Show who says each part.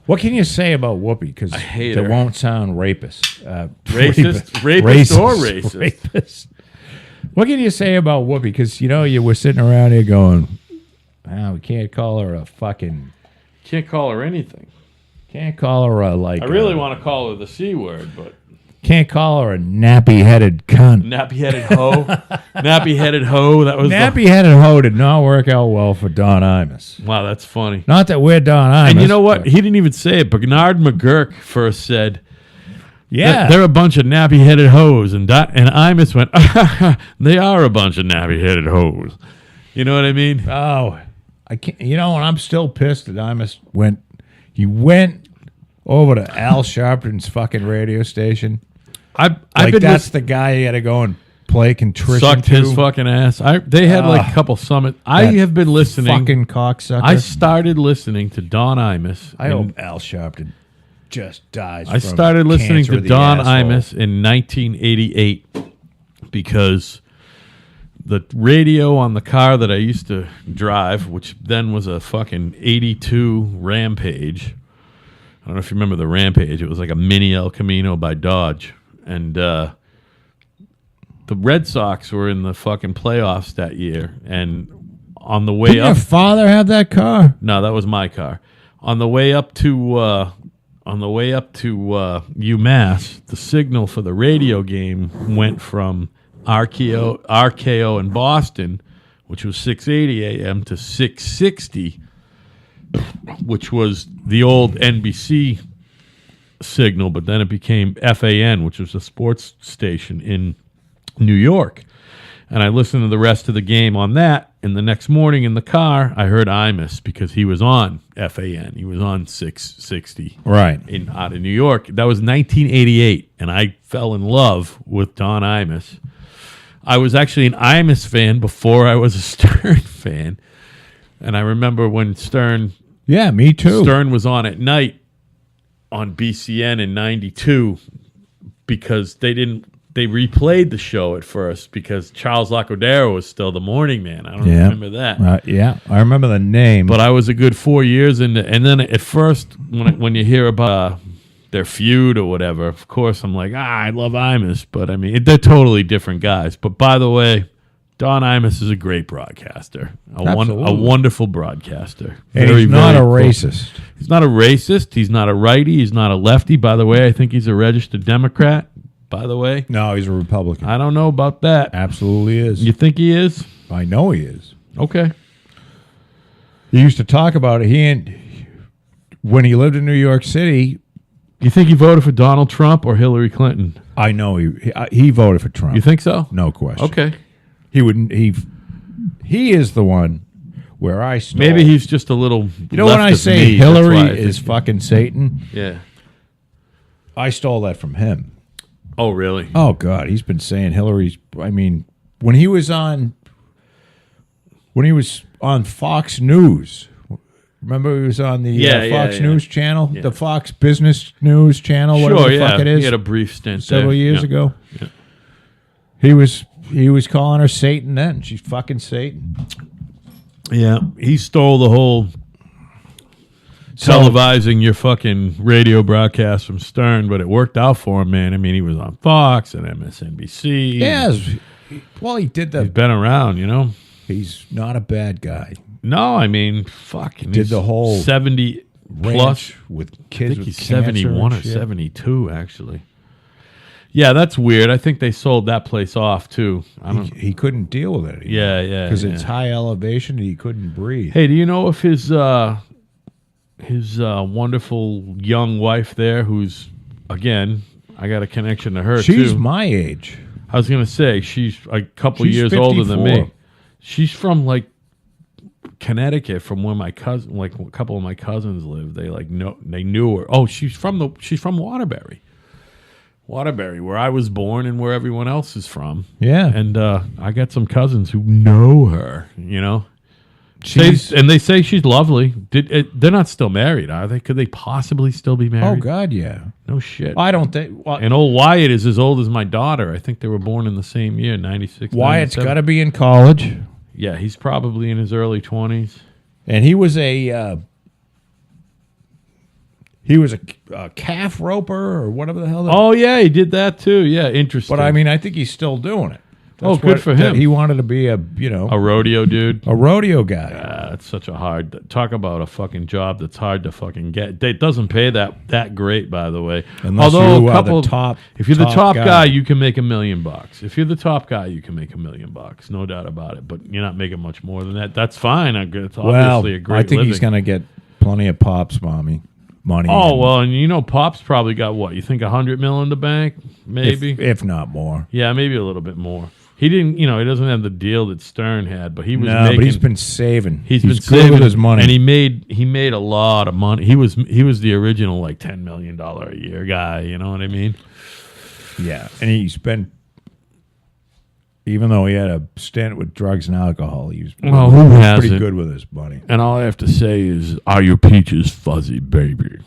Speaker 1: What can you say about Whoopie? Because
Speaker 2: hate
Speaker 1: that
Speaker 2: her.
Speaker 1: won't sound rapist.
Speaker 2: Rapist or racist?
Speaker 1: Rapist. What can you say about Whoopie? Because, you were sitting around here going, we can't call her a fucking...
Speaker 2: Can't call her anything.
Speaker 1: Can't call her a,
Speaker 2: I really want to call her the C word, but...
Speaker 1: Can't call her a nappy-headed cunt.
Speaker 2: Nappy-headed hoe. Nappy-headed hoe. That was
Speaker 1: Nappy-headed hoe did not work out well for Don Imus.
Speaker 2: Wow, that's funny.
Speaker 1: Not that we're Don Imus.
Speaker 2: And you know what? He didn't even say it. Bernard McGurk first said,
Speaker 1: Yeah.
Speaker 2: they're a bunch of nappy-headed hoes. And Imus went, they are a bunch of nappy-headed hoes. You know what I mean?
Speaker 1: Oh, I can't. And I'm still pissed that Imus went. He went over to Al Sharpton's fucking radio station.
Speaker 2: I've
Speaker 1: Like
Speaker 2: been
Speaker 1: that's the guy you had to go and play contrition
Speaker 2: sucked
Speaker 1: to.
Speaker 2: his fucking ass. They had like a couple summits. I have been listening.
Speaker 1: Fucking cocksucker.
Speaker 2: I started listening to Don Imus.
Speaker 1: I hope Al Sharpton just dies.
Speaker 2: I
Speaker 1: from
Speaker 2: started listening
Speaker 1: cancer
Speaker 2: to
Speaker 1: of the
Speaker 2: Don
Speaker 1: asshole.
Speaker 2: Imus in 1988 because the radio on the car that I used to drive, which then was a fucking 82 Rampage. I don't know if you remember the Rampage. It was like a mini El Camino by Dodge. And the Red Sox were in the fucking playoffs that year. And on the way
Speaker 1: Didn't
Speaker 2: up...
Speaker 1: your father have that car?
Speaker 2: No, that was my car. On the way up to UMass, the signal for the radio game went from RKO in Boston, which was 680 AM, to 660, which was the old NBC signal, but then it became FAN, which was a sports station in New York. And I listened to the rest of the game on that. And the next morning in the car, I heard Imus because he was on FAN. He was on 660
Speaker 1: Right.
Speaker 2: out of New York. That was 1988, and I fell in love with Don Imus. I was actually an Imus fan before I was a Stern fan. And I remember when Stern
Speaker 1: Me too.
Speaker 2: Stern was on at night on BCN in 92 because they replayed the show at first because Charles Lacodero was still the morning man. I don't remember that.
Speaker 1: I remember the name.
Speaker 2: But I was a good 4 years into, and then at first when you hear about their feud or whatever, of course I'm like, I love Imus, but I mean they're totally different guys. But by the way, Don Imus is a great broadcaster, a wonderful broadcaster.
Speaker 1: And he's not a racist.
Speaker 2: He's not a racist. He's not a righty. He's not a lefty. By the way, I think he's a registered Democrat. By the way,
Speaker 1: No, he's a Republican.
Speaker 2: I don't know about that.
Speaker 1: Absolutely is.
Speaker 2: You think he is?
Speaker 1: I know he is.
Speaker 2: Okay.
Speaker 1: He used to talk about it. When he lived in New York City,
Speaker 2: You think he voted for Donald Trump or Hillary Clinton?
Speaker 1: I know he voted for Trump.
Speaker 2: You think so?
Speaker 1: No question.
Speaker 2: Okay.
Speaker 1: He wouldn't. He is the one where I stole.
Speaker 2: Maybe he's just a little.
Speaker 1: You know when I say
Speaker 2: me, that's why I
Speaker 1: Hillary
Speaker 2: think-
Speaker 1: is fucking Satan,
Speaker 2: Yeah.
Speaker 1: I stole that from him.
Speaker 2: Oh, really?
Speaker 1: Oh God, he's been saying Hillary's. I mean, when he was on Fox News. Remember he was on the Fox News channel, the Fox Business News channel, whatever the fuck it is.
Speaker 2: He had a brief stint
Speaker 1: several
Speaker 2: there.
Speaker 1: years ago.
Speaker 2: Yeah.
Speaker 1: He was calling her Satan then. She's fucking Satan.
Speaker 2: Yeah, he stole the whole televising your fucking radio broadcast from Stern, but it worked out for him, man. I mean, he was on Fox and MSNBC.
Speaker 1: Yes. Well, he did
Speaker 2: He's been around, you know.
Speaker 1: He's not a bad guy.
Speaker 2: No, I mean, fucking
Speaker 1: Did the whole
Speaker 2: 70 plus
Speaker 1: with
Speaker 2: I
Speaker 1: kids
Speaker 2: think
Speaker 1: with
Speaker 2: he's 71 or
Speaker 1: cancer and shit.
Speaker 2: 72, actually. Yeah, that's weird. I think they sold that place off too. I don't.
Speaker 1: He couldn't deal with it anymore.
Speaker 2: Yeah,
Speaker 1: because it's high elevation and he couldn't breathe.
Speaker 2: Hey, do you know if his wonderful young wife there, who's again, I got a connection to her
Speaker 1: She's
Speaker 2: too.
Speaker 1: my age.
Speaker 2: I was gonna say she's a couple
Speaker 1: She's
Speaker 2: years older than
Speaker 1: 54.
Speaker 2: me. She's from like Connecticut, from where my cousin, like a couple of my cousins live. They they knew her. Oh, she's from Waterbury. Waterbury, where I was born and where everyone else is from.
Speaker 1: Yeah.
Speaker 2: And I got some cousins who know her, you know. And they say she's lovely. They're not still married, are they? Could they possibly still be
Speaker 1: Oh,
Speaker 2: married?
Speaker 1: God, yeah.
Speaker 2: No shit.
Speaker 1: I don't think... Well,
Speaker 2: And old Wyatt is as old as my daughter. I think they were born in the same year, 96,
Speaker 1: Wyatt's
Speaker 2: 97.
Speaker 1: got to be in college.
Speaker 2: Yeah, he's probably in his early 20s.
Speaker 1: And he was a... He was a calf roper or whatever the hell.
Speaker 2: Oh yeah, he did that too. Yeah, interesting.
Speaker 1: But I mean, I think he's still doing it.
Speaker 2: Oh, good for him.
Speaker 1: He wanted to be a
Speaker 2: rodeo dude.
Speaker 1: a rodeo guy.
Speaker 2: It's such a hard talk about a fucking job that's hard to fucking get. It doesn't pay that great, by the way.
Speaker 1: Unless
Speaker 2: Although
Speaker 1: you
Speaker 2: a
Speaker 1: are
Speaker 2: couple,
Speaker 1: the top,
Speaker 2: if you're the top guy,
Speaker 1: guy,
Speaker 2: you can make $1 million. If you're the top guy, you can make $1 million. No doubt about it. But you're not making much more than that. That's fine. It's obviously a great.
Speaker 1: I think
Speaker 2: living.
Speaker 1: he's going to get plenty of pops, money.
Speaker 2: Oh well, and Pop's probably got what? You think $100 million in the bank, maybe,
Speaker 1: if not more.
Speaker 2: Yeah, maybe a little bit more. He didn't, he doesn't have the deal that Stern had, but he was
Speaker 1: No,
Speaker 2: making.
Speaker 1: but he's been saving.
Speaker 2: He's been
Speaker 1: good
Speaker 2: saving
Speaker 1: with his money,
Speaker 2: and he made a lot of money. He was the original like $10 million a year guy. You know what I mean?
Speaker 1: Yeah, and he spent. Even though he had a stint with drugs and alcohol, he was
Speaker 2: Well, who
Speaker 1: pretty
Speaker 2: hasn't?
Speaker 1: good with his money.
Speaker 2: And all I have to say is, are your peaches fuzzy, baby?